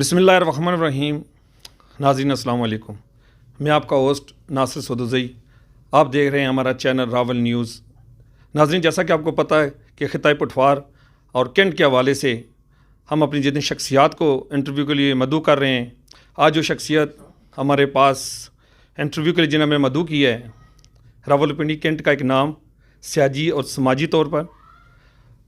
بسم اللہ الرحمن الرحیم. ناظرین السلام علیکم. میں آپ کا ہوسٹ ناصر سدوزئی. آپ دیکھ رہے ہیں ہمارا چینل راول نیوز. ناظرین، جیسا کہ آپ کو پتہ ہے کہ خطۂ پٹوار اور کینٹ کے حوالے سے ہم اپنی جتنی شخصیات کو انٹرویو کے لیے مدعو کر رہے ہیں. آج جو شخصیت ہمارے پاس انٹرویو کے لیے جنہوں نے مدعو کی ہے، راولپنڈی کینٹ کا ایک نام سیاسی اور سماجی طور پر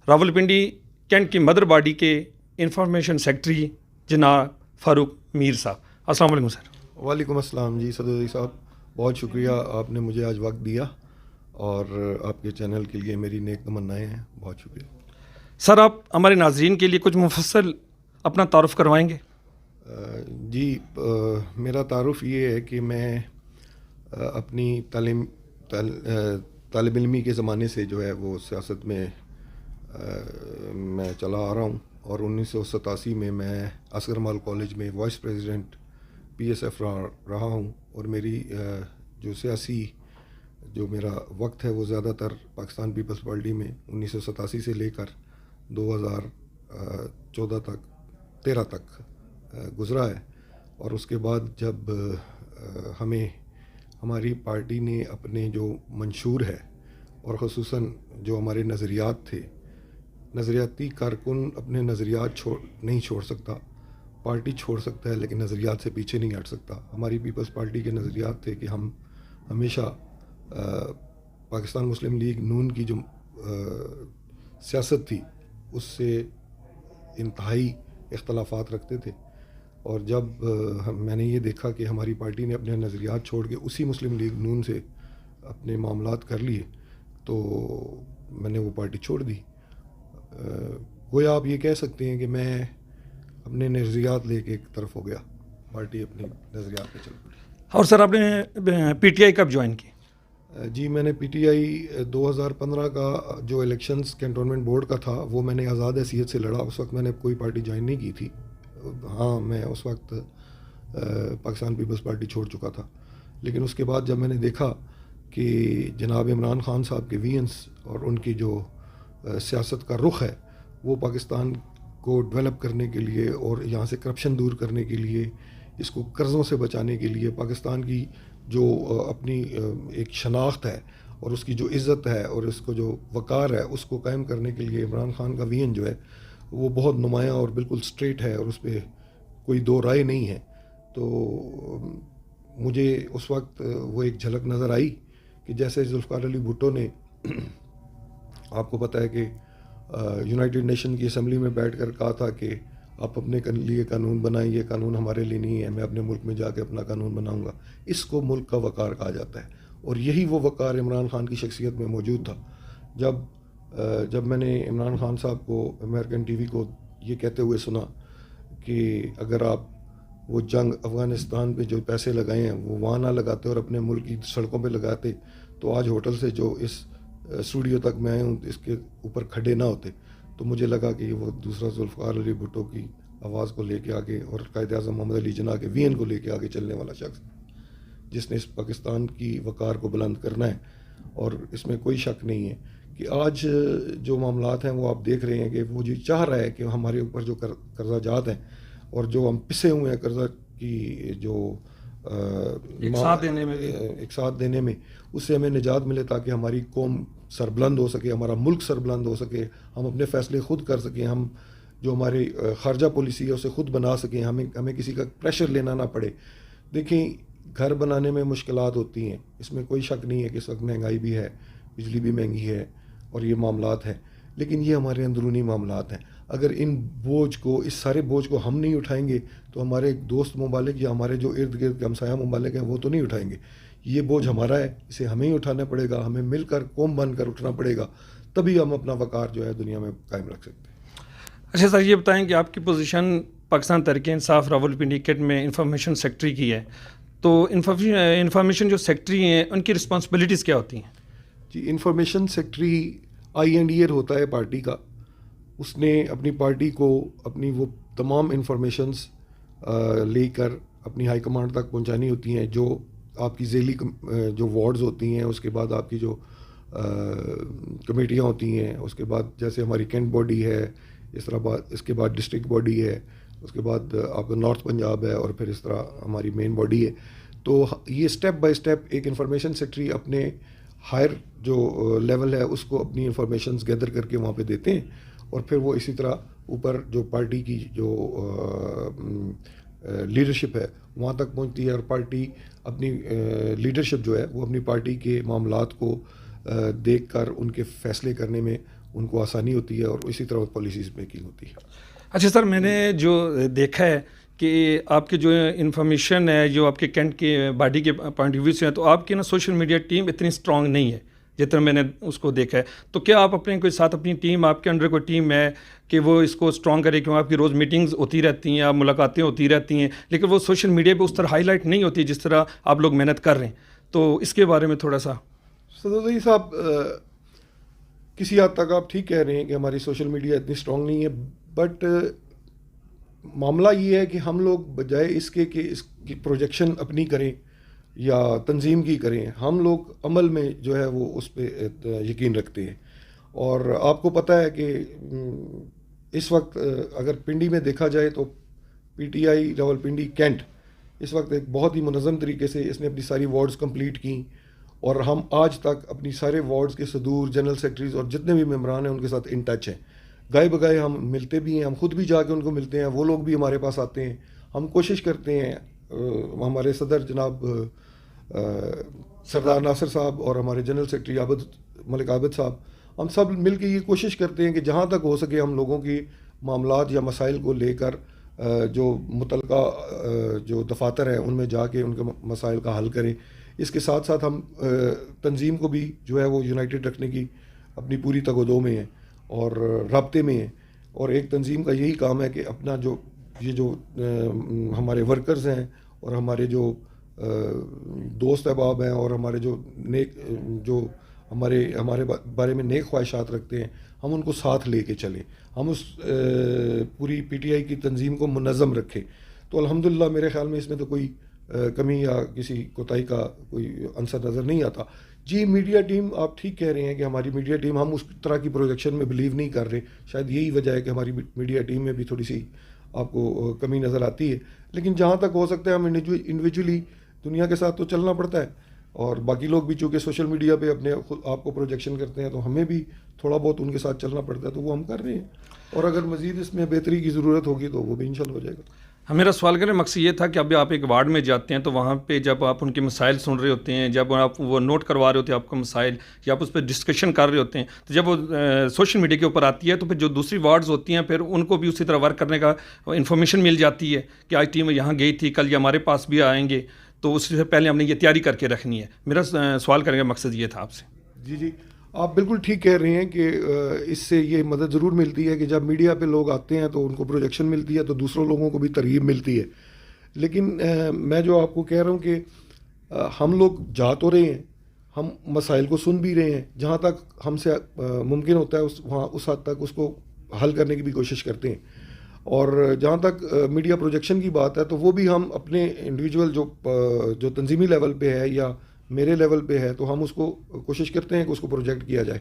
راولپنڈی کینٹ کی مدر باڈی کے انفارمیشن سیکرٹری جناب فاروق میر صاحب. السلام علیکم سر. وعلیکم السلام جی سدوزئی صاحب، بہت شکریہ آپ نے مجھے آج وقت دیا اور آپ کے چینل کے لیے میری نیک تمنائیں ہیں. بہت شکریہ سر. آپ ہمارے ناظرین کے لیے کچھ مفصل اپنا تعارف کروائیں گے؟ جی، میرا تعارف یہ ہے کہ میں اپنی طالب علمی کے زمانے سے جو ہے وہ سیاست میں چلا آ رہا ہوں، اور 1987 میں اصغر مال کالج میں vice president P S F رہا ہوں. اور میری جو سیاسی جو میرا وقت ہے وہ زیادہ تر پاکستان پیپلز پارٹی میں 1987 سے لے کر 2013 تک گزرا ہے. اور اس کے بعد جب ہماری پارٹی نے اپنے جو منشور ہے اور خصوصاً جو ہمارے نظریات تھے، نظریاتی کارکن اپنے نظریات نہیں چھوڑ سکتا. پارٹی چھوڑ سکتا ہے لیکن نظریات سے پیچھے نہیں ہٹ سکتا. ہماری پیپلز پارٹی کے نظریات تھے کہ ہم ہمیشہ پاکستان مسلم لیگ نون کی جو سیاست تھی اس سے انتہائی اختلافات رکھتے تھے. اور جب میں نے یہ دیکھا کہ ہماری پارٹی نے اپنے نظریات چھوڑ کے اسی مسلم لیگ نون سے اپنے معاملات کر لیے تو میں نے وہ پارٹی چھوڑ دی. گویا آپ یہ کہہ سکتے ہیں کہ میں اپنے نظریات لے کے ایک طرف ہو گیا، پارٹی اپنی نظریات پہ چل پڑی. اور سر، آپ نے پی ٹی آئی کب جوائن کی؟ جی، میں نے پی ٹی آئی 2015 کا جو الیکشنز کینٹونمنٹ بورڈ کا تھا وہ میں نے آزاد حیثیت سے لڑا. اس وقت میں نے کوئی پارٹی جوائن نہیں کی تھی. ہاں، میں اس وقت پاکستان پیپلز پارٹی چھوڑ چکا تھا. لیکن اس کے بعد جب میں نے دیکھا کہ جناب عمران خان صاحب کے ویژنز اور ان کی جو سیاست کا رخ ہے وہ پاکستان کو ڈیولپ کرنے کے لیے اور یہاں سے کرپشن دور کرنے کے لیے، اس کو قرضوں سے بچانے کے لیے، پاکستان کی جو اپنی ایک شناخت ہے اور اس کی جو عزت ہے اور اس کو جو وقار ہے اس کو قائم کرنے کے لیے عمران خان کا ویژن جو ہے وہ بہت نمایاں اور بالکل سٹریٹ ہے اور اس پہ کوئی دو رائے نہیں ہے. تو مجھے اس وقت وہ ایک جھلک نظر آئی کہ جیسے ذوالفقار علی بھٹو نے آپ کو پتہ ہے کہ یونائٹڈ نیشن کی اسمبلی میں بیٹھ کر کہا تھا کہ آپ اپنے لیے قانون بنائیں، یہ قانون ہمارے لیے نہیں ہے، میں اپنے ملک میں جا کے اپنا قانون بناؤں گا. اس کو ملک کا وقار کہا جاتا ہے اور یہی وہ وقار عمران خان کی شخصیت میں موجود تھا. جب میں نے عمران خان صاحب کو امریکن ٹی وی کو یہ کہتے ہوئے سنا کہ اگر آپ وہ جنگ افغانستان پہ جو پیسے لگائے ہیں وہ وہاں نہ لگاتے اور اپنے ملک کی سڑکوں پہ لگاتے تو آج ہوٹل سے جو اس اسٹوڈیو تک میں آیا ہوں اس کے اوپر کھڑے نہ ہوتے. تو مجھے لگا کہ وہ دوسرا ذوالفقار علی بھٹو کی آواز کو لے کے آگے اور قائد اعظم محمد علی جناح کے وین کو لے کے آگے چلنے والا شخص جس نے اس پاکستان کی وقار کو بلند کرنا ہے. اور اس میں کوئی شک نہیں ہے کہ آج جو معاملات ہیں وہ آپ دیکھ رہے ہیں کہ وہ جو چاہ رہا ہے کہ ہمارے اوپر جو قرضہ جات ہیں اور جو ہم پسے ہوئے ہیں قرضہ کی جو ایک ساتھ دینے میں اس سے ہمیں نجات ملے تاکہ ہماری قوم سربلند ہو سکے، ہمارا ملک سربلند ہو سکے، ہم اپنے فیصلے خود کر سکیں، ہم جو ہماری خارجہ پالیسی ہے اسے خود بنا سکیں، ہمیں کسی کا پریشر لینا نہ پڑے. دیکھیں، گھر بنانے میں مشکلات ہوتی ہیں، اس میں کوئی شک نہیں ہے کہ اس وقت مہنگائی بھی ہے، بجلی بھی مہنگی ہے اور یہ معاملات ہیں، لیکن یہ ہمارے اندرونی معاملات ہیں. اگر اس سارے بوجھ کو ہم نہیں اٹھائیں گے تو ہمارے دوست ممالک یا ہمارے جو ارد گرد ہمسایہ ممالک ہیں وہ تو نہیں اٹھائیں گے. یہ بوجھ ہمارا ہے، اسے ہمیں ہی اٹھانا پڑے گا، ہمیں مل کر قوم بن کر اٹھنا پڑے گا، تبھی ہم اپنا وقار جو ہے دنیا میں قائم رکھ سکتے ہیں. اچھا سر، یہ بتائیں کہ آپ کی پوزیشن پاکستان تحریک انصاف راولپنڈی کینٹ میں انفارمیشن سیکرٹری کی ہے، تو انفارمیشن جو سیکرٹری ہیں ان کی رسپانسبلٹیز کیا ہوتی ہیں؟ جی، information secretary I and R ہوتا ہے پارٹی کا. اس نے اپنی پارٹی کو اپنی وہ تمام انفارمیشنز لے کر اپنی ہائی کمانڈ تک پہنچانی ہوتی ہیں، جو آپ کی ذیلی جو وارڈز ہوتی ہیں، اس کے بعد آپ کی جو کمیٹیاں ہوتی ہیں، اس کے بعد جیسے ہماری کینٹ باڈی ہے، اس کے بعد ڈسٹرکٹ باڈی ہے، اس کے بعد آپ کا نارتھ پنجاب ہے، اور پھر اس طرح ہماری مین باڈی ہے. تو یہ اسٹیپ بائی اسٹیپ ایک انفارمیشن سیکٹری اپنے ہائر جو لیول ہے اس کو اپنی انفارمیشنز گیدر کر کے وہاں پہ دیتے ہیں، اور پھر وہ اسی طرح اوپر جو پارٹی کی جو لیڈرشپ ہے وہاں تک پہنچتی ہے، اور پارٹی اپنی لیڈرشپ جو ہے وہ اپنی پارٹی کے معاملات کو دیکھ کر ان کے فیصلے کرنے میں ان کو آسانی ہوتی ہے، اور اسی طرح پالیسیز میکنگ ہوتی ہے. اچھا سر، میں نے جو دیکھا ہے کہ آپ کی جو انفارمیشن ہے جو آپ کے کینٹ کے باڈی کے پوائنٹ آف ویو سے ہے، تو آپ کی نا سوشل میڈیا ٹیم اتنی اسٹرانگ نہیں ہے جتنا میں نے اس کو دیکھا ہے. تو کیا آپ اپنے کوئی ساتھ اپنی ٹیم، آپ کے انڈر کوئی ٹیم ہے کہ وہ اس کو اسٹرانگ کرے؟ کیوں آپ کی روز میٹنگز ہوتی رہتی ہیں، آپ ملاقاتیں ہوتی رہتی ہیں، لیکن وہ سوشل میڈیا پہ اس طرح ہائی لائٹ نہیں ہوتی جس طرح آپ لوگ محنت کر رہے ہیں. تو اس کے بارے میں تھوڑا سا. سدوزئی صاحب، کسی حد تک آپ ٹھیک کہہ رہے ہیں کہ ہماری سوشل میڈیا اتنی اسٹرانگ نہیں ہے، بٹ معاملہ یہ ہے کہ ہم لوگ بجائے اس کے کہ اس کی پروجیکشن اپنی کریں یا تنظیم کی کریں، ہم لوگ عمل میں جو ہے وہ اس پہ یقین رکھتے ہیں. اور آپ کو پتہ ہے کہ اس وقت اگر پنڈی میں دیکھا جائے تو P T I Rawalpindi cantt اس وقت ایک بہت ہی منظم طریقے سے اس نے اپنی ساری وارڈز کمپلیٹ کی، اور ہم آج تک اپنی سارے وارڈز کے صدور، جنرل سیکرٹریز اور جتنے بھی ممبران ہیں ان کے ساتھ ان ٹچ ہیں. گائے بگائے ہم ملتے بھی ہیں، ہم خود بھی جا کے ان کو ملتے ہیں، وہ لوگ بھی ہمارے پاس آتے ہیں. ہم کوشش کرتے ہیں، ہمارے صدر جناب سردار ناصر صاحب اور ہمارے جنرل سیکرٹری ملک عابد صاحب، ہم سب مل کے یہ کوشش کرتے ہیں کہ جہاں تک ہو سکے ہم لوگوں کی معاملات یا مسائل کو لے کر جو متعلقہ جو دفاتر ہیں ان میں جا کے ان کے مسائل کا حل کریں. اس کے ساتھ ساتھ ہم تنظیم کو بھی جو ہے وہ یونائٹڈ رکھنے کی اپنی پوری تگ و دو میں ہیں اور رابطے میں ہیں. اور ایک تنظیم کا یہی کام ہے کہ اپنا جو یہ جو ہمارے ورکرز ہیں اور ہمارے جو دوست احباب ہیں اور ہمارے جو نیک جو ہمارے بارے میں نیک خواہشات رکھتے ہیں، ہم ان کو ساتھ لے کے چلیں، ہم اس پوری پی ٹی آئی کی تنظیم کو منظم رکھیں. تو الحمدللہ میرے خیال میں اس میں تو کوئی کمی یا کسی کوتاہی کا کوئی عنصر نظر نہیں آتا. جی میڈیا ٹیم، آپ ٹھیک کہہ رہے ہیں کہ ہماری میڈیا ٹیم، ہم اس طرح کی پروجیکشن میں بلیو نہیں کر رہے. شاید یہی وجہ ہے کہ ہماری میڈیا ٹیم میں بھی تھوڑی سی آپ کو کمی نظر آتی ہے. لیکن جہاں تک ہو سکتا ہے ہم انڈیویجولی دنیا کے ساتھ تو چلنا پڑتا ہے، اور باقی لوگ بھی چونکہ سوشل میڈیا پہ اپنے خود آپ کو پروجیکشن کرتے ہیں تو ہمیں بھی تھوڑا بہت ان کے ساتھ چلنا پڑتا ہے، تو وہ ہم کر رہے ہیں. اور اگر مزید اس میں بہتری کی ضرورت ہوگی تو وہ بھی انشاءاللہ ہو جائے گا. میرا سوال کرنے مقصد یہ تھا کہ اب آپ ایک وارڈ میں جاتے ہیں تو وہاں پہ جب آپ ان کے مسائل سن رہے ہوتے ہیں، جب آپ وہ نوٹ کروا رہے ہوتے ہیں آپ کا مسائل یا آپ اس پہ ڈسکشن کر رہے ہوتے ہیں، تو جب وہ سوشل میڈیا کے اوپر آتی ہے تو پھر جو دوسری وارڈز ہوتی ہیں پھر ان کو بھی اسی طرح ورک کرنے کا انفارمیشن مل جاتی ہے کہ آج ٹیم یہاں گئی تھی، کل یہ ہمارے پاس بھی آئیں گے، تو اس سے پہلے ہم نے یہ تیاری کر کے رکھنی ہے. میرا سوال کرنے کا مقصد یہ تھا آپ سے. جی آپ بالکل ٹھیک کہہ رہے ہیں کہ اس سے یہ مدد ضرور ملتی ہے کہ جب میڈیا پہ لوگ آتے ہیں تو ان کو پروجیکشن ملتی ہے تو دوسروں لوگوں کو بھی ترغیب ملتی ہے. لیکن میں جو آپ کو کہہ رہا ہوں کہ ہم لوگ جا تو رہے ہیں، ہم مسائل کو سن بھی رہے ہیں، جہاں تک ہم سے ممکن ہوتا ہے وہاں اس حد تک اس کو حل کرنے کی بھی کوشش کرتے ہیں. اور جہاں تک میڈیا پروجیکشن کی بات ہے تو وہ بھی ہم اپنے انڈیویجول جو تنظیمی لیول پہ ہے یا میرے لیول پہ ہے تو ہم اس کو کوشش کرتے ہیں کہ اس کو پروجیکٹ کیا جائے.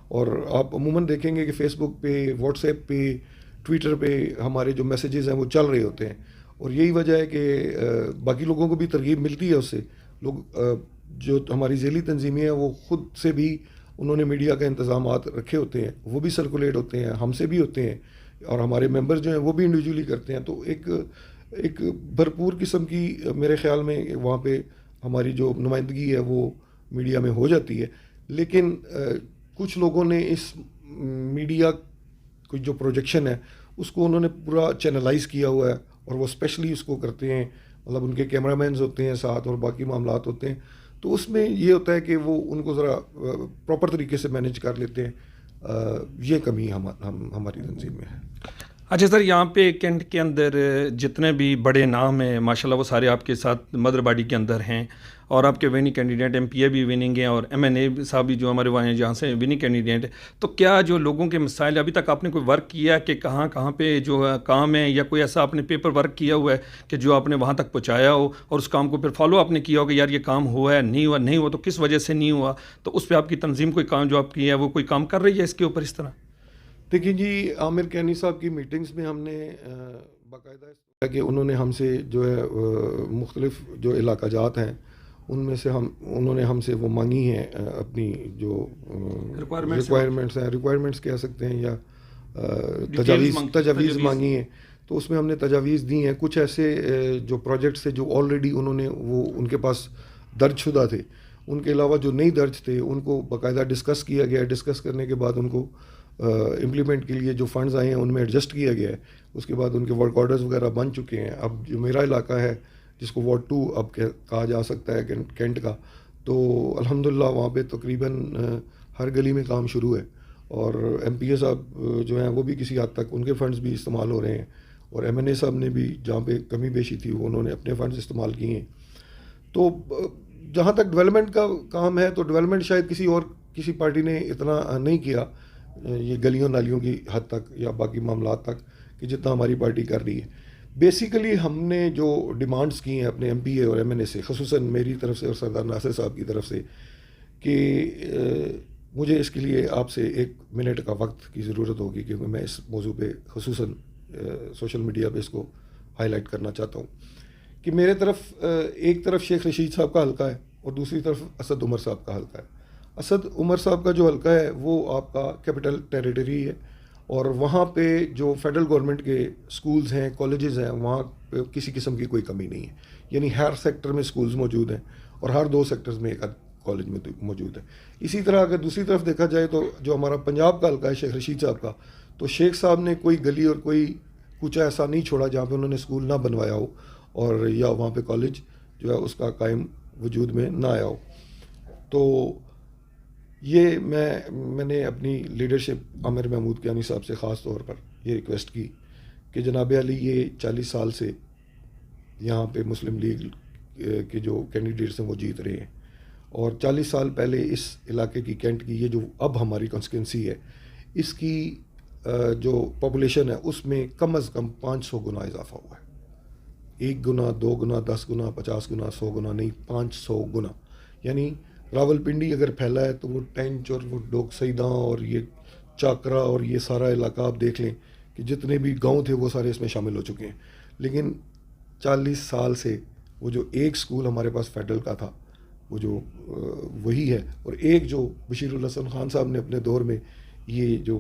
اور آپ عموماً دیکھیں گے کہ فیس بک پہ، واٹس ایپ پہ، ٹویٹر پہ ہمارے جو میسیجز ہیں وہ چل رہے ہوتے ہیں. اور یہی وجہ ہے کہ باقی لوگوں کو بھی ترغیب ملتی ہے اس سے. لوگ جو ہماری ذیلی تنظیمیں ہیں وہ خود سے بھی انہوں نے میڈیا کا انتظامات رکھے ہوتے ہیں، وہ بھی سرکولیٹ ہوتے ہیں، ہم سے بھی ہوتے ہیں، اور ہمارے ممبر جو ہیں وہ بھی انڈیویجولی کرتے ہیں. تو ایک بھرپور قسم کی میرے خیال میں وہاں پہ ہماری جو نمائندگی ہے وہ میڈیا میں ہو جاتی ہے. لیکن کچھ لوگوں نے اس میڈیا کو جو پروجیکشن ہے اس کو انہوں نے پورا چینلائز کیا ہوا ہے، اور وہ اسپیشلی اس کو کرتے ہیں، مطلب ان کے کیمرہ مینز ہوتے ہیں ساتھ اور باقی معاملات ہوتے ہیں. تو اس میں یہ ہوتا ہے کہ وہ ان کو ذرا پراپر طریقے سے مینیج کر لیتے ہیں. یہ کمی ہماری تنظیم میں ہے. اچھا سر، یہاں پہ کینٹ کے اندر جتنے بھی بڑے نام ہیں ماشاءاللہ وہ سارے آپ کے ساتھ مدر باڈی کے اندر ہیں، اور آپ کے وننگ کینڈیڈیٹ ایم پی اے بھی وننگ ہیں، اور ایم این اے صاحب بھی جو ہمارے وہاں ہیں جہاں سے وننگ کینڈیڈیٹ. تو کیا جو لوگوں کے مسائل ابھی تک آپ نے کوئی ورک کیا کہ کہاں پہ جو کام ہے، یا کوئی ایسا آپ نے پیپر ورک کیا ہوا ہے کہ جو آپ نے وہاں تک پہنچایا ہو اور اس کام کو پھر فالو آپ نے کیا ہو کہ یار یہ کام ہوا ہے، نہیں ہوا تو کس وجہ سے نہیں ہوا، تو اس پہ آپ کی تنظیم کوئی کام جو آپ کی ہے وہ کوئی کام کر رہی ہے اس کے اوپر اس طرح؟ دیکھیں جی، عامر کینی صاحب کی میٹنگز میں ہم نے باقاعدہ کہ انہوں نے ہم سے جو ہے مختلف جو علاقہ جات ہیں ان میں سے انہوں نے ہم سے وہ مانگی ہیں اپنی جو ریکوائرمنٹس ہیں، ریکوائرمنٹس کہہ سکتے ہیں، یا تجاویز مانگی ہیں. تو اس میں ہم نے تجاویز دی ہیں. کچھ ایسے جو پروجیکٹس تھے جو آلریڈی انہوں نے وہ ان کے پاس درج شدہ تھے، ان کے علاوہ جو نہیں درج تھے ان کو باقاعدہ ڈسکس کیا گیا. ڈسکس کرنے کے بعد ان کو امپلیمنٹ کے لیے جو فنڈز آئے ہیں ان میں ایڈجسٹ کیا گیا ہے. اس کے بعد ان کے ورک آرڈرز وغیرہ بن چکے ہیں. اب جو میرا علاقہ ہے جس کو وارڈ 2 اب کہا جا سکتا ہے کینٹ کا، تو الحمدللہ وہاں پہ تقریباً ہر گلی میں کام شروع ہے. اور ایم پی اے صاحب جو ہیں وہ بھی کسی حد تک ان کے فنڈز بھی استعمال ہو رہے ہیں، اور ایم این اے صاحب نے بھی جہاں پہ کمی بیشی تھی وہ انہوں نے اپنے فنڈز استعمال کیے ہیں. تو جہاں تک ڈیولپمنٹ کا کام ہے تو ڈیولپمنٹ شاید کسی پارٹی نے اتنا نہیں کیا یہ گلیوں نالیوں کی حد تک یا باقی معاملات تک کہ جتنا ہماری پارٹی کر رہی ہے. بیسیکلی ہم نے جو ڈیمانڈز کی ہیں اپنے ایم پی اے اور ایم این اے سے، خصوصاً میری طرف سے اور سردار ناصر صاحب کی طرف سے، کہ مجھے اس کے لیے آپ سے 1 منٹ کا وقت کی ضرورت ہوگی، کیونکہ میں اس موضوع پہ خصوصاً سوشل میڈیا پہ اس کو ہائی لائٹ کرنا چاہتا ہوں کہ میرے طرف ایک طرف شیخ رشید صاحب کا حلقہ ہے اور دوسری طرف اسد عمر صاحب کا حلقہ ہے. اسد عمر صاحب کا جو حلقہ ہے وہ آپ کا کیپٹل ٹیریٹری ہے، اور وہاں پہ جو فیڈرل گورنمنٹ کے سکولز ہیں، کالجز ہیں، وہاں پہ کسی قسم کی کوئی کمی نہیں ہے. یعنی ہر سیکٹر میں سکولز موجود ہیں اور ہر 2 سیکٹرز میں ایک کالج میں موجود ہے. اسی طرح اگر دوسری طرف دیکھا جائے تو جو ہمارا پنجاب کا حلقہ ہے شیخ رشید صاحب کا، تو شیخ صاحب نے کوئی گلی اور کوئی کوچہ ایسا نہیں چھوڑا جہاں پہ انہوں نے اسکول نہ بنوایا ہو اور یا وہاں پہ کالج جو ہے اس کا قائم وجود میں نہ آیا ہو. تو یہ میں نے اپنی لیڈرشپ عامر محمود کیانی صاحب سے خاص طور پر یہ ریکویسٹ کی کہ جناب علی یہ 40 سال سے یہاں پہ مسلم لیگ کے جو کینڈیڈیٹس ہیں وہ جیت رہے ہیں، اور 40 سال پہلے اس علاقے کی کینٹ کی یہ جو اب ہماری کانسٹیٹوئنسی ہے اس کی جو پاپولیشن ہے اس میں کم از کم 500 گنا اضافہ ہوا ہے. 1 گنا، 2 گنا، 10 گنا، 50 گنا، 100 گنا نہیں، 500 گنا. یعنی راول پنڈی اگر پھیلا ہے تو وہ ٹینچ اور وہ ڈوک سیداں اور یہ چاکرا اور یہ سارا علاقہ آپ دیکھ لیں کہ جتنے بھی گاؤں تھے وہ سارے اس میں شامل ہو چکے ہیں. لیکن 40 سال سے وہ جو ایک سکول ہمارے پاس فیڈرل کا تھا وہ جو وہی ہے، اور ایک جو بشیر الحسن خان صاحب نے اپنے دور میں یہ جو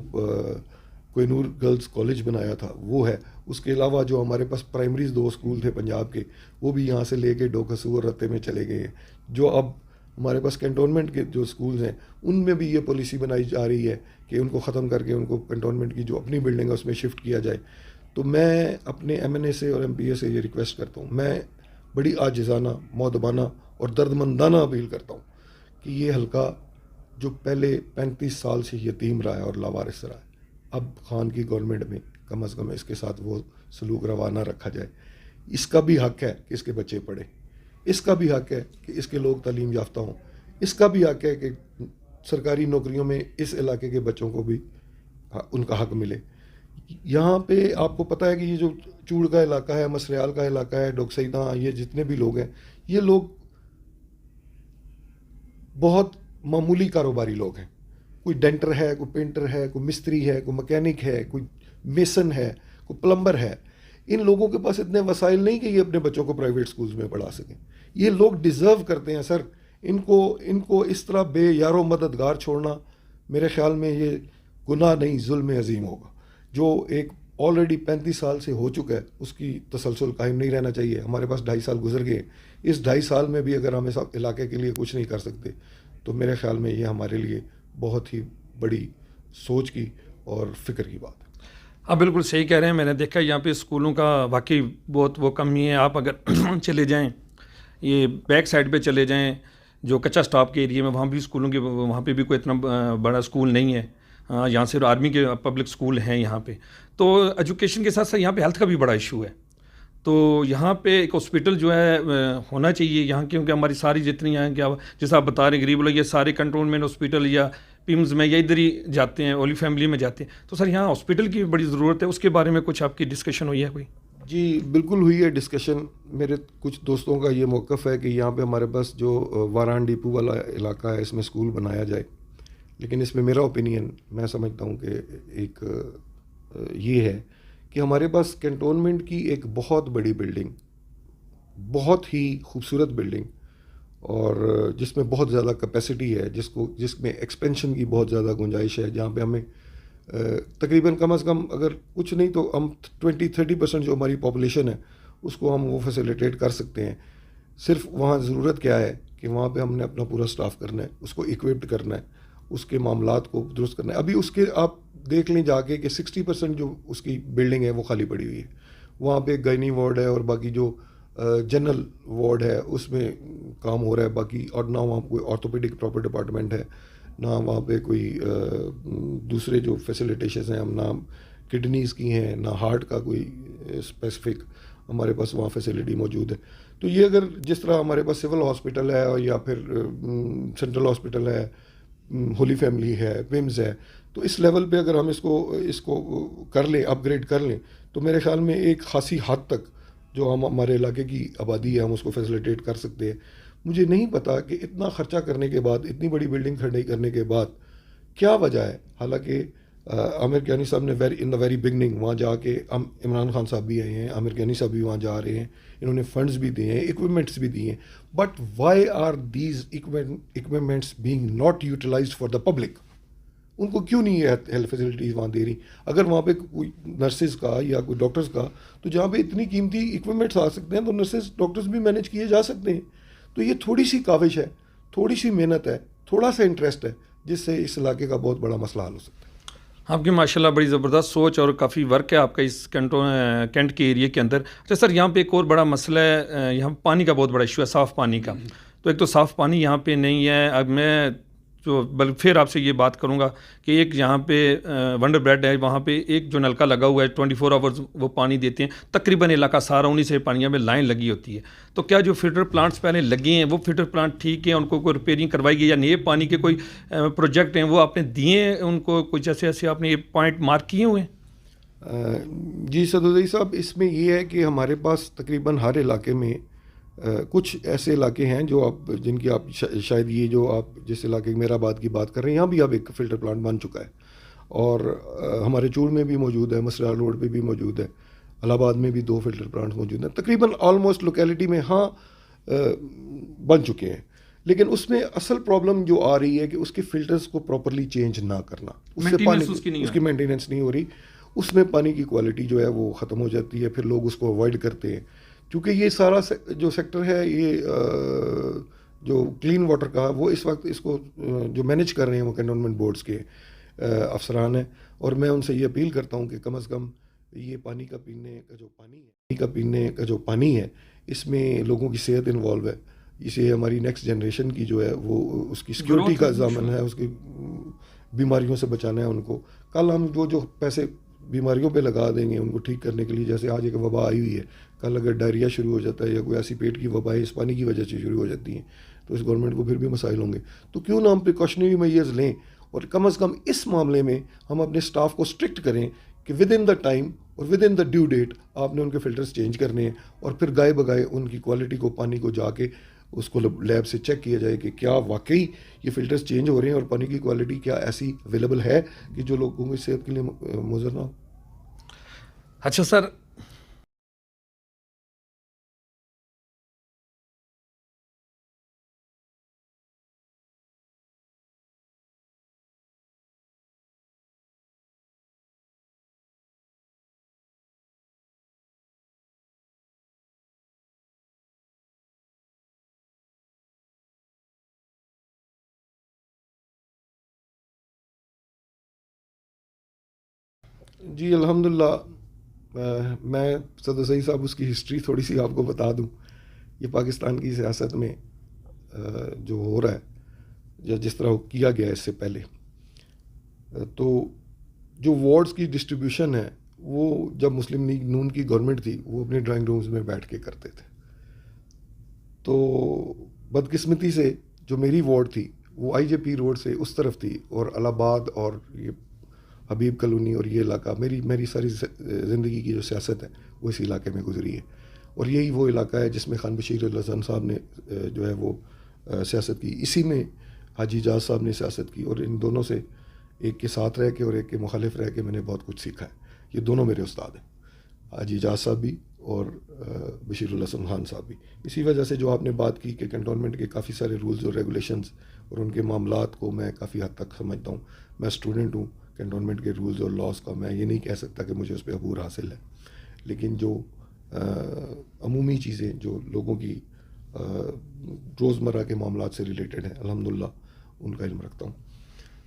کوہ نور گرلز کالج بنایا تھا وہ ہے. اس کے علاوہ جو ہمارے پاس پرائمریز 2 سکول تھے پنجاب کے وہ بھی یہاں سے لے کے ڈوکسو اور رتے میں چلے گئے ہیں. جو اب ہمارے پاس کنٹونمنٹ کے جو سکولز ہیں ان میں بھی یہ پالیسی بنائی جا رہی ہے کہ ان کو ختم کر کے ان کو کنٹونمنٹ کی جو اپنی بلڈنگ ہے اس میں شفٹ کیا جائے. تو میں اپنے ایم این اے سے اور ایم پی اے سے یہ ریکویسٹ کرتا ہوں، میں بڑی عاجزانہ، مؤدبانہ اور دردمندانہ اپیل کرتا ہوں کہ یہ حلقہ جو پہلے 35 سال سے یتیم رہا ہے اور لاوارث رہا ہے، اب خان کی گورنمنٹ میں کم از کم اس کے ساتھ وہ سلوک روا نہ رکھا جائے. اس کا بھی حق ہے کہ اس کے بچے پڑھیں، اس کا بھی حق ہے کہ اس کے لوگ تعلیم یافتہ ہوں، اس کا بھی حق ہے کہ سرکاری نوکریوں میں اس علاقے کے بچوں کو بھی ان کا حق ملے. یہاں پہ آپ کو پتہ ہے کہ یہ جو چوڑ کا علاقہ ہے، مسریال کا علاقہ ہے، ڈوکسیداں، یہ جتنے بھی لوگ ہیں یہ لوگ بہت معمولی کاروباری لوگ ہیں. کوئی ڈینٹر ہے، کوئی پینٹر ہے، کوئی مستری ہے، کوئی مکینک ہے، کوئی میسن ہے، کوئی پلمبر ہے. ان لوگوں کے پاس اتنے وسائل نہیں کہ یہ اپنے بچوں کو پرائیویٹ سکولز میں پڑھا سکیں. یہ لوگ ڈیزرو کرتے ہیں سر. ان کو اس طرح بے یار و مددگار چھوڑنا میرے خیال میں یہ گناہ نہیں، ظلم عظیم ہوگا. جو ایک آلریڈی 35 سال سے ہو چکا ہے اس کی تسلسل قائم نہیں رہنا چاہیے. ہمارے پاس 2.5 سال گزر گئے، اس 2.5 سال میں بھی اگر ہم اس علاقے کے لیے کچھ نہیں کر سکتے تو میرے خیال میں یہ ہمارے لیے بہت ہی بڑی سوچ کی اور فکر کی بات ہے. آپ بالکل صحیح کہہ رہے ہیں. میں نے دیکھا یہاں پہ اسکولوں کا واقعی بہت وہ کمی ہے. آپ اگر چلے جائیں یہ بیک سائڈ پہ چلے جائیں جو کچا اسٹاپ کے ایریے میں، وہاں بھی اسکولوں کے وہاں پہ بھی کوئی اتنا بڑا اسکول نہیں ہے. یہاں سے آرمی کے پبلک اسکول ہیں یہاں پہ. تو ایجوکیشن کے ساتھ ساتھ یہاں پہ ہیلتھ کا بھی بڑا ایشو ہے. تو یہاں پہ ایک ہاسپٹل جو ہے ہونا چاہیے یہاں، کیونکہ ہماری ساری جتنی یہاں کیا جیسا آپ بتا رہے ہیں غریب لوگ یہ سارے کنٹونمنٹ ہاسپٹل یا پیمز میں یا ادھر ہی جاتے ہیں، اولی فیملی میں جاتے ہیں. تو سر یہاں ہاسپٹل کی بڑی ضرورت ہے. اس کے بارے میں کچھ آپ کی ڈسکشن ہوئی ہے کوئی؟ جی بالکل ہوئی ہے ڈسکشن. میرے کچھ دوستوں کا یہ موقف ہے کہ یہاں پہ ہمارے پاس جو واران ڈیپو والا علاقہ ہے اس میں اسکول بنایا جائے. لیکن اس میں میرا اوپینین میں سمجھتا ہوں کہ ایک یہ ہے کہ ہمارے پاس کنٹونمنٹ کی ایک بہت بڑی بلڈنگ، بہت ہی خوبصورت بلڈنگ، اور جس میں بہت زیادہ کیپیسٹی ہے، جس میں ایکسپینشن کی بہت زیادہ گنجائش ہے، جہاں پہ ہمیں تقریباً کم از کم اگر کچھ نہیں تو ہم 20-30% جو ہماری پاپولیشن ہے اس کو ہم وہ فیسیلیٹیٹ کر سکتے ہیں. صرف وہاں ضرورت کیا ہے کہ وہاں پہ ہم نے اپنا پورا سٹاف کرنا ہے، اس کو اکوپڈ کرنا ہے، اس کے معاملات کو درست کرنا ہے. ابھی اس کے آپ دیکھ لیں جا کے کہ 60% جو اس کی بلڈنگ ہے وہ خالی پڑی ہوئی ہے. وہاں پہ ایک گائنی وارڈ ہے اور باقی جو جنرل وارڈ ہے اس میں کام ہو رہا ہے باقی، اور نہ وہاں کوئی آرتھوپیڈک پراپر ڈپارٹمنٹ ہے، نہ وہاں پہ کوئی دوسرے جو فیسیلیٹیشنز ہیں، نہ کڈنیز کی ہیں، نہ ہارٹ کا کوئی اسپیسیفک ہمارے پاس وہاں فیسیلٹی موجود ہے. تو یہ اگر جس طرح ہمارے پاس سول ہاسپٹل ہے یا پھر سینٹرل ہاسپٹل ہے، ہولی فیملی ہے، ومز ہے، تو اس لیول پہ اگر ہم اس کو کر لیں، اپ گریڈ کر لیں، تو میرے خیال میں ایک خاصی حد تک جو ہمارے علاقے کی آبادی ہے ہم اس کو فیسیلیٹیٹ کر سکتے ہیں. مجھے نہیں پتا کہ اتنا خرچہ کرنے کے بعد، اتنی بڑی بلڈنگ کھڑی کرنے کے بعد کیا وجہ ہے. حالانکہ عامر کیانی صاحب نے ان دا ویری بگننگ وہاں جا کے، عمران خان صاحب بھی آئے ہیں، عامر کیانی صاحب بھی وہاں جا رہے ہیں، انہوں نے فنڈز بھی دیے ہیں، اکوپمنٹس بھی دیے ہیں. But why are these equipments being not utilized for the public? ان کو کیوں نہیں ہے ہیلتھ فیسلٹیز وہاں دے رہی؟ اگر وہاں پہ کوئی نرسز کا یا کوئی ڈاکٹرز کا، تو جہاں پہ اتنی قیمتی اکوپمنٹس آ سکتے ہیں تو نرسز ڈاکٹرز بھی مینیج کیے جا سکتے ہیں. تو یہ تھوڑی سی کاوش ہے، تھوڑی سی محنت ہے، تھوڑا سا انٹرسٹ ہے، جس سے اس علاقے کا بہت بڑا مسئلہ حل ہو سکتا ہے. آپ کی ماشاءاللہ بڑی زبردست سوچ اور کافی ورک ہے آپ کا اس کینٹ کے ایریے کے اندر. اچھا سر، یہاں پہ ایک اور بڑا مسئلہ ہے، یہاں پانی کا بہت بڑا ایشو ہے، صاف پانی کا. تو ایک تو صاف پانی یہاں پہ نہیں ہے. اب میں پھر آپ سے یہ بات کروں گا کہ ایک یہاں پہ ونڈر بریڈ ہے، وہاں پہ ایک جو نلکا لگا ہوا ہے 24 آورز وہ پانی دیتے ہیں، تقریباً علاقہ سارا انہیں سے پانیوں میں لائن لگی ہوتی ہے. تو کیا جو فلٹر پلانٹس پہلے لگے ہیں وہ فلٹر پلانٹ ٹھیک ہیں، ان کو کوئی ریپیئرنگ کروائی گئی، یا نئے پانی کے کوئی پروجیکٹ ہیں وہ آپ نے دیے ہیں ان کو، کچھ ایسے آپ نے یہ پوائنٹ مارک کیے ہوئے ہیں؟ جی سدوزئی صاحب، اس میں یہ ہے کہ ہمارے پاس تقریباً ہر علاقے میں کچھ ایسے علاقے ہیں جو آپ جن کی آپ شاید یہ جو آپ جس علاقے میرا آباد کی بات کر رہے ہیں، یہاں بھی اب ایک فلٹر پلانٹ بن چکا ہے، اور ہمارے چور میں بھی موجود ہے، مسرال روڈ پہ بھی موجود ہے، الہ آباد میں بھی 2 فلٹر پلانٹ موجود ہیں، تقریباً آلموسٹ لوکیلٹی میں ہاں بن چکے ہیں. لیکن اس میں اصل پرابلم جو آ رہی ہے کہ اس کے فلٹرز کو پراپرلی چینج نہ کرنا، اس سے پانی اس کی مینٹیننس نہیں ہو رہی، اس میں پانی کی کوالٹی جو ہے وہ ختم ہو جاتی ہے، پھر لوگ اس کو اوائڈ کرتے ہیں. کیونکہ یہ سارا جو سیکٹر ہے، یہ جو کلین واٹر کا، وہ اس وقت اس کو جو مینیج کر رہے ہیں وہ کنٹونمنٹ بورڈز کے افسران ہیں، اور میں ان سے یہ اپیل کرتا ہوں کہ کم از کم یہ پانی کا پینے کا جو پانی ہے اس میں لوگوں کی صحت انوالو ہے. اسے ہماری نیکسٹ جنریشن کی جو ہے وہ اس کی سیکیورٹی کا ضامن ہے، اس کی بیماریوں سے بچانا ہے ان کو. کل ہم جو پیسے بیماریوں پہ لگا دیں گے ان کو ٹھیک کرنے کے لیے، جیسے آج ایک وبا آئی ہوئی ہے، کل اگر ڈائریا شروع ہو جاتا ہے یا کوئی ایسی پیٹ کی وبائیں اس پانی کی وجہ سے شروع ہو جاتی ہیں تو اس گورنمنٹ کو پھر بھی مسائل ہوں گے. تو کیوں نہ ہم پریکاشنری میئرز لیں، اور کم از کم اس معاملے میں ہم اپنے سٹاف کو اسٹرکٹ کریں کہ ود ان دا ٹائم اور within the due date آپ نے ان کے فلٹرز چینج کرنے ہیں، اور پھر گائے بگائے ان کی کوالٹی کو، پانی کو جا کے اس کو لیب سے چیک کیا جائے کہ کیا واقعی یہ فلٹرز چینج ہو رہے ہیں اور پانی کی کوالٹی کیا ایسی اویلیبل ہے کہ جو لوگوں کی صحت کے لیے مضر نہ ہو. اچھا سر، جی الحمدللہ. میں سدوزئی صاحب اس کی ہسٹری تھوڑی سی آپ کو بتا دوں. یہ پاکستان کی سیاست میں جو ہو رہا ہے یا جس طرح کیا گیا اس سے پہلے، تو جو وارڈز کی ڈسٹریبیوشن ہے وہ جب مسلم لیگ نون کی گورنمنٹ تھی وہ اپنے ڈرائنگ رومز میں بیٹھ کے کرتے تھے. تو بدقسمتی سے جو میری وارڈ تھی وہ آئی جے پی روڈ سے اس طرف تھی، اور الہ آباد اور یہ حبیب کالونی اور یہ علاقہ، میری ساری زندگی کی جو سیاست ہے وہ اس علاقے میں گزری ہے، اور یہی وہ علاقہ ہے جس میں خان بشیر الحسن صاحب نے جو ہے وہ سیاست کی. اسی میں حاجی اجاز صاحب نے سیاست کی، اور ان دونوں سے ایک کے ساتھ رہ کے اور ایک کے مخالف رہ کے میں نے بہت کچھ سیکھا ہے. یہ دونوں میرے استاد ہیں. حاجی اجاز صاحب بھی اور بشیر الحسن خان صاحب بھی. اسی وجہ سے جو آپ نے بات کی کہ کنٹونمنٹ کے کافی سارے رولز اور ریگولیشنز اور ان کے معاملات کو میں کافی حد تک سمجھتا ہوں. میں اسٹوڈنٹ ہوں کنٹونمنٹ کے رولز اور لاس کا, میں یہ نہیں کہہ سکتا کہ مجھے اس پہ عبور حاصل ہے, لیکن جو عمومی چیزیں جو لوگوں کی روزمرہ کے معاملات سے ریلیٹڈ ہیں الحمدللہ ان کا علم رکھتا ہوں.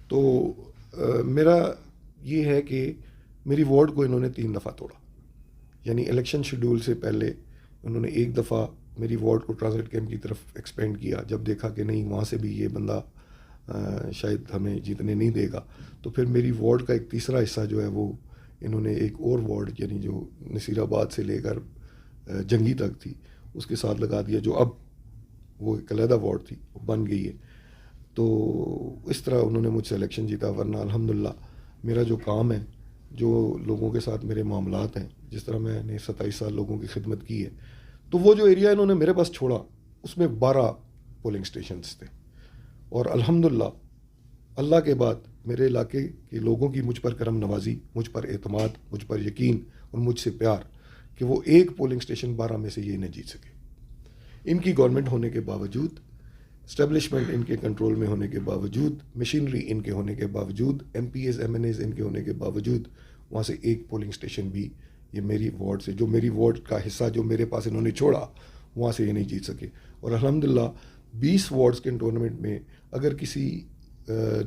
تو میرا یہ ہے کہ میری وارڈ کو انہوں نے 3 دفعہ توڑا, یعنی الیکشن شیڈول سے پہلے انہوں نے ایک دفعہ میری وارڈ کو ٹرانزٹ کیمپ کی طرف ایکسپینڈ کیا. جب دیکھا کہ نہیں وہاں سے بھی یہ بندہ شاید ہمیں جیتنے نہیں دے گا, تو پھر میری وارڈ کا ایک تیسرا حصہ جو ہے وہ انہوں نے ایک اور وارڈ یعنی جو نصیر آباد سے لے کر جنگی تک تھی اس کے ساتھ لگا دیا, جو اب وہ ایک علیحدہ وارڈ تھی وہ بن گئی ہے. تو اس طرح انہوں نے مجھ سے الیکشن جیتا, ورنہ الحمدللہ میرا جو کام ہے, جو لوگوں کے ساتھ میرے معاملات ہیں, جس طرح میں نے 27 سال لوگوں کی خدمت کی ہے, تو وہ جو ایریا انہوں نے میرے پاس چھوڑا اس میں 12 پولنگ اسٹیشنز تھے. اور الحمدللہ اللہ کے بعد میرے علاقے کے لوگوں کی مجھ پر کرم نوازی, مجھ پر اعتماد, مجھ پر یقین اور مجھ سے پیار کہ وہ ایک پولنگ اسٹیشن 12 میں سے یہ نہ جیت سکے. ان کی گورنمنٹ ہونے کے باوجود, اسٹیبلشمنٹ ان کے کنٹرول میں ہونے کے باوجود, مشینری ان کے ہونے کے باوجود, M P As M N As ان کے ہونے کے باوجود, وہاں سے ایک پولنگ اسٹیشن بھی یہ میری وارڈ سے, جو میری وارڈ کا حصہ جو میرے پاس انہوں نے چھوڑا, وہاں سے یہ نہیں جیت سکے. اور الحمدللہ 20 وارڈز کے ٹورنامنٹ میں اگر کسی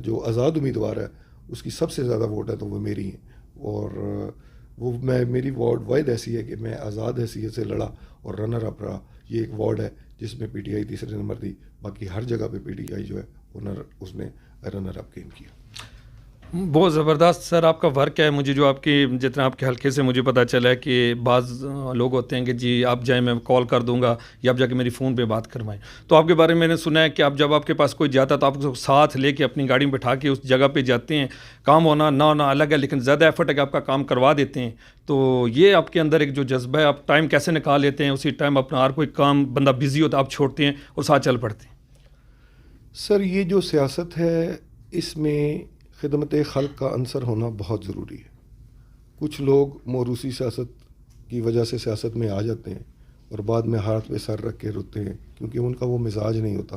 جو آزاد امیدوار ہے اس کی سب سے زیادہ ووٹ ہے تو وہ میری ہیں. اور وہ میری وارڈ واحد ایسی ہے کہ میں آزاد حیثیت سے لڑا اور رنر اپ رہا. یہ ایک وارڈ ہے جس میں پی ٹی آئی تیسرے نمبر تھی, باقی ہر جگہ پہ پی ٹی آئی جو ہے اس نے رنر اپ گیم کیا. بہت زبردست سر آپ کا ورک ہے. مجھے جو آپ کی جتنا آپ کے حلقے سے مجھے پتہ چلا ہے کہ بعض لوگ ہوتے ہیں کہ جی آپ جائیں میں کال کر دوں گا یا آپ جا کے میری فون پہ بات کروائیں. تو آپ کے بارے میں نے سنا ہے کہ آپ جب آپ کے پاس کوئی جاتا تو آپ کو ساتھ لے کے اپنی گاڑی میں بٹھا کے اس جگہ پہ جاتے ہیں. کام ہونا نہ ہونا الگ ہے, لیکن زیادہ ایفرٹ ہے کہ آپ کا کام کروا دیتے ہیں. تو یہ آپ کے اندر ایک جو جذبہ ہے, آپ ٹائم کیسے نکال لیتے ہیں, اسی ٹائم اپنا ہر کوئی کام بندہ بزی ہوتا آپ چھوڑتے ہیں اور ساتھ چل پڑتے ہیں. سر یہ جو سیاست ہے اس میں خدمت خلق کا عنصر ہونا بہت ضروری ہے. کچھ لوگ موروثی سیاست کی وجہ سے سیاست میں آ جاتے ہیں اور بعد میں ہاتھ پہ سر رکھ کے روتے ہیں, کیونکہ ان کا وہ مزاج نہیں ہوتا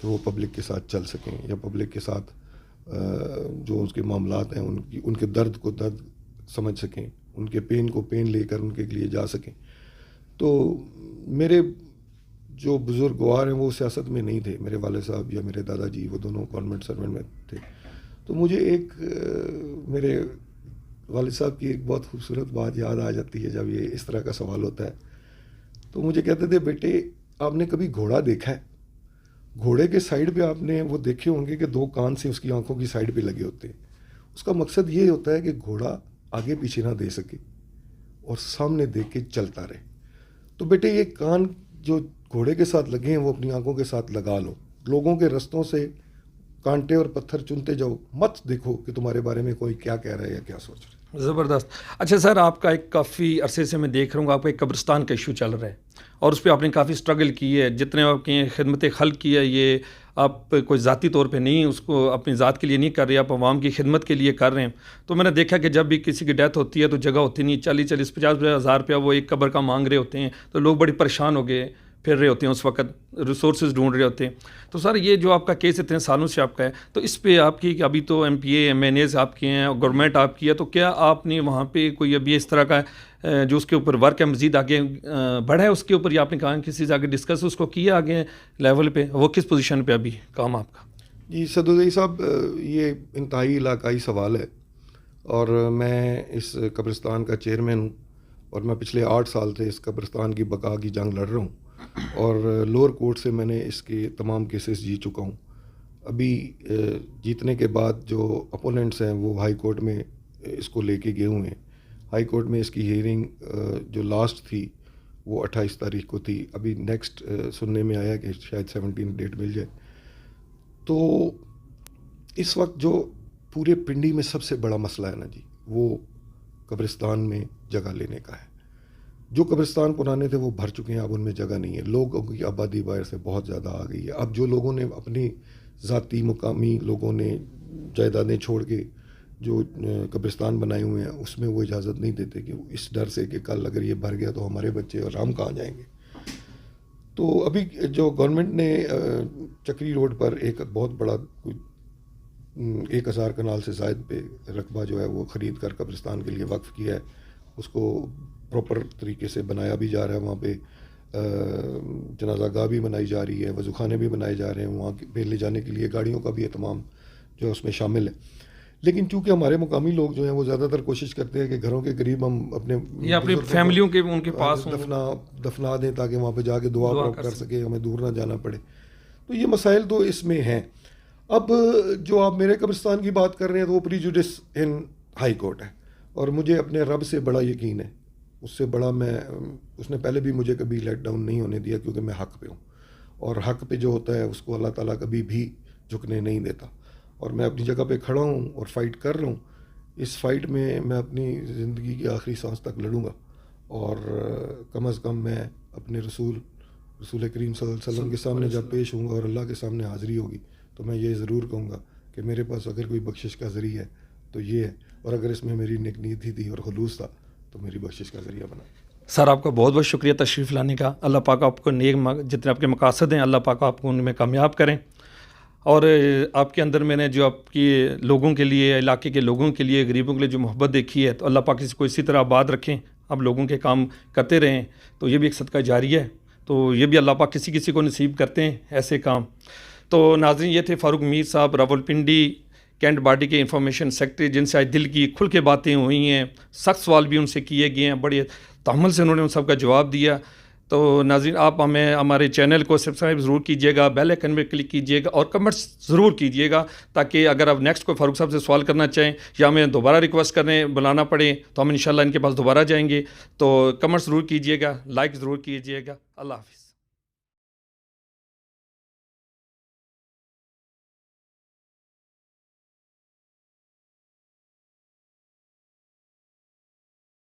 کہ وہ پبلک کے ساتھ چل سکیں یا پبلک کے ساتھ جو اس کے معاملات ہیں ان کے درد کو درد سمجھ سکیں, ان کے پین کو پین لے کر ان کے لیے جا سکیں. تو میرے جو بزرگوار ہیں وہ سیاست میں نہیں تھے, میرے والد صاحب یا میرے دادا جی وہ دونوں گورنمنٹ سروینٹ میں تھے. تو مجھے ایک میرے والد صاحب کی ایک بہت خوبصورت بات یاد آ جاتی ہے جب یہ اس طرح کا سوال ہوتا ہے. تو مجھے کہتے تھے بیٹے آپ نے کبھی گھوڑا دیکھا ہے؟ گھوڑے کے سائڈ پہ آپ نے وہ دیکھے ہوں گے کہ 2 کان سے اس کی آنکھوں کی سائڈ پہ لگے ہوتے ہیں. اس کا مقصد یہ ہوتا ہے کہ گھوڑا آگے پیچھے نہ دے سکے اور سامنے دیکھ کے چلتا رہے. تو بیٹے یہ کان جو گھوڑے کے ساتھ لگے ہیں وہ اپنی آنکھوں کے ساتھ لگا لو. لوگوں کے رستوں سے کانٹے اور پتھر چنتے جاؤ, مت دیکھو کہ تمہارے بارے میں کوئی کیا کہہ رہا ہے یا کیا سوچ رہا ہے. زبردست. اچھا سر, آپ کا ایک کافی عرصے سے میں دیکھ رہا ہوں آپ کا ایک قبرستان کا ایشو چل رہا ہے اور اس پہ آپ نے کافی سٹرگل کی ہے. جتنے آپ کی خدمت خلق کی ہے یہ آپ کوئی ذاتی طور پہ نہیں, اس کو اپنی ذات کے لیے نہیں کر رہے, آپ عوام کی خدمت کے لیے کر رہے ہیں. تو میں نے دیکھا کہ جب بھی کسی کی ڈیتھ ہوتی ہے تو جگہ ہوتی نہیں, 40-50 ہزار روپیہ وہ ایک قبر کا مانگ رہے ہوتے ہیں. تو لوگ بڑی پریشان ہو گئے پھر رہے ہوتے ہیں, اس وقت ریسورسز ڈھونڈ رہے ہوتے ہیں. تو سر یہ جو آپ کا کیس اتنے سالوں سے آپ کا ہے, تو اس پہ آپ کی ابھی تو M P A M N As آپ کے ہیں اور گورنمنٹ آپ کی ہے, تو کیا آپ نے وہاں پہ کوئی ابھی اس طرح کا جو اس کے اوپر ورک ہے مزید آگے بڑھا ہے اس کے اوپر, یا آپ نے کہا کسی سے آگے ڈسکس اس کو کیا آگے لیول پہ, وہ کس پوزیشن پہ ابھی کام آپ کا؟ جی سدوزئی صاحب, یہ انتہائی علاقائی سوال ہے اور میں اس قبرستان کا چیئرمین ہوں اور میں پچھلے 8 سال سے اس قبرستان کی بقا کی جنگ لڑ رہا ہوں اور لوور کورٹ سے میں نے اس کے تمام کیسز جیت چکا ہوں. ابھی جیتنے کے بعد جو اپوننٹس ہیں وہ ہائی کورٹ میں اس کو لے کے گئے ہوئے ہیں. ہائی کورٹ میں اس کی ہیئرنگ جو لاسٹ تھی وہ 28 تاریخ کو تھی. ابھی نیکسٹ سننے میں آیا کہ شاید 17 ڈیٹ مل جائے. تو اس وقت جو پورے پنڈی میں سب سے بڑا مسئلہ ہے نا جی, وہ قبرستان میں جگہ لینے کا ہے. جو قبرستان پرانے تھے وہ بھر چکے ہیں, اب ان میں جگہ نہیں ہے. لوگوں کی آبادی باہر سے بہت زیادہ آ گئی ہے. اب جو لوگوں نے اپنی ذاتی مقامی لوگوں نے جائیدادیں چھوڑ کے جو قبرستان بنائے ہوئے ہیں اس میں وہ اجازت نہیں دیتے کہ اس ڈر سے کہ کل اگر یہ بھر گیا تو ہمارے بچے اور ہم کہاں جائیں گے. تو ابھی جو گورنمنٹ نے چکری روڈ پر ایک بہت بڑا 1000 کنال سے زائد پہ رقبہ جو ہے وہ خرید کر قبرستان کے لیے وقف کیا ہے. اس کو پراپر طریقے سے بنایا بھی جا رہا ہے. وہاں پہ جنازہ گاہ بھی بنائی جا رہی ہے, وضو خانے بھی بنائے جا رہے ہیں, وہاں پہ لے جانے کے لیے گاڑیوں کا بھی اہتمام جو ہے اس میں شامل ہے. لیکن چونکہ ہمارے مقامی لوگ جو ہیں وہ زیادہ تر کوشش کرتے ہیں کہ گھروں کے قریب ہم اپنے یا اپنی فیملیوں کے ان کے پاس دفنا دیں تاکہ وہاں پہ جا کے دعا کر سکے, ہمیں دور نہ جانا پڑے. تو یہ مسائل تو اس میں ہیں. اب جو آپ میرے قبرستان کی بات کر رہے ہیں تو وہ پریجوڈس ان ہائی کورٹ ہے, اور مجھے اپنے رب سے بڑا یقین ہے, اس سے بڑا اس نے پہلے بھی مجھے کبھی لیٹ ڈاؤن نہیں ہونے دیا, کیونکہ میں حق پہ ہوں, اور حق پہ جو ہوتا ہے اس کو اللہ تعالیٰ کبھی بھی جھکنے نہیں دیتا. اور میں اپنی جگہ پہ کھڑا ہوں اور فائٹ کر رہا ہوں. اس فائٹ میں اپنی زندگی کی آخری سانس تک لڑوں گا, اور کم از کم میں اپنے رسول کریم صلی اللہ علیہ وسلم کے سامنے جب پیش ہوں گا اور اللہ کے سامنے حاضری ہوگی تو میں یہ ضرور کہوں گا کہ میرے پاس اگر کوئی بخشش کا ذریعہ ہے تو یہ ہے, اور اگر اس میں میری نیک نیتی تھی اور خلوص تھا تو میری بخشش کا ذریعہ بنا. سر آپ کا بہت بہت شکریہ تشریف لانے کا. اللہ پاک آپ کو نیک جتنے آپ کے مقاصد ہیں اللہ پاک آپ کو ان میں کامیاب کریں, اور آپ کے اندر میں نے جو آپ کی لوگوں کے لیے, علاقے کے لوگوں کے لیے, غریبوں کے لیے جو محبت دیکھی ہے, تو اللہ پاک اس کو اسی طرح آباد رکھیں, آپ لوگوں کے کام کرتے رہیں. تو یہ بھی ایک صدقہ جاریہ ہے, تو یہ بھی اللہ پاک کسی کو نصیب کرتے ہیں ایسے کام. تو ناظرین, یہ تھے فاروق میر صاحب, راولپنڈی کینٹ باڈی کے انفارمیشن سیکرٹری, جن سے آج دل کی کھل کے باتیں ہوئی ہیں, سخت سوال بھی ان سے کیے گئے ہیں, بڑے تحمل سے انہوں نے ان سب کا جواب دیا. تو ناظرین, آپ ہمارے چینل کو سبسکرائب ضرور کیجیے گا, بیل آئکن پہ کلک کیجیے گا, اور کمنٹس ضرور کیجیے گا, تاکہ اگر آپ نیکسٹ کوئی فاروق صاحب سے سوال کرنا چاہیں یا ہمیں دوبارہ ریکویسٹ کریں, بلانا پڑے, تو ہم انشاءاللہ ان کے پاس دوبارہ جائیں گے. تو کمنٹس ضرور کیجیے گا, لائک ضرور کیجیے گا. اللہ حافظ.